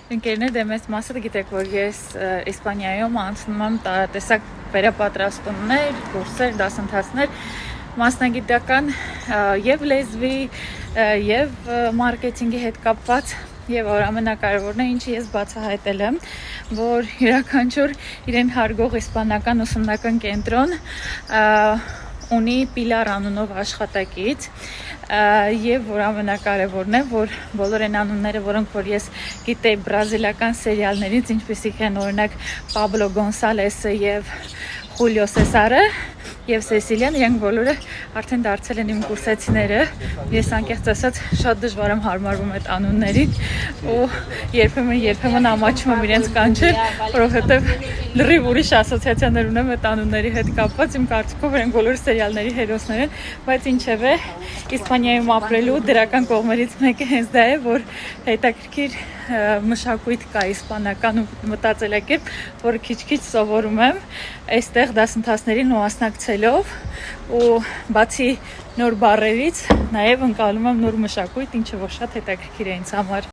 Ընկերներ, դե մեծ մասը գիտեք, որ ես Իսպանիայում անցնում եմ տարատեսակ վերապատրաստումներ, կուրսեր, դասընթացներ, մասնագիտական եւ լեզվի եւ մարքեթինգի հետ կապված եւ ամենակարևորն է, ինչը ես բացահայտել եմ, որ յուրաքանչյուր իրեն հարգող իսպանական ուսումնական կենտրոն ունի Պիլար անունով աշխատակից եւ որ ամենակարևորն է, որ բոլոր այն անունները, որոնք որ ես գիտեի բրազիլական սերիալներից, ինչպիսիք են օրինակ Պաբլո Գոնսալեսը եւ Խուլիո Սեսարը եւ Սեսիլիան, իրենք բոլորը արդեն դարձել են իմ կուրսեցիները։ Ես անկեղծ ասած շատ դժվար եմ հարմարվում այդ անուններին ու երբեմն ամաչում եմ իրենց կանչել, որովհետեւ լրիվ ուրիշ ասոցիացիաներ ունեմ այդ անունների հետ կապված, իմ կարծիքով իրենք բոլորը սերիալների հերոսներ են, բայց ինչևէ Իսպանիայում ապրելու դրական կողմերից մեկը հենց դա է, որ հետաքրքիր մշակույթ կա իսպանական ու մտածելակերպ, որը քիչ-քիչ սովորում եմ այստեղ դասընթացներին մասնակցելով ու բացի նոր բառերից նաև ընկալում եմ նոր մշակույթ, ինչը որ շատ հետաքրքիր է ինձ համար։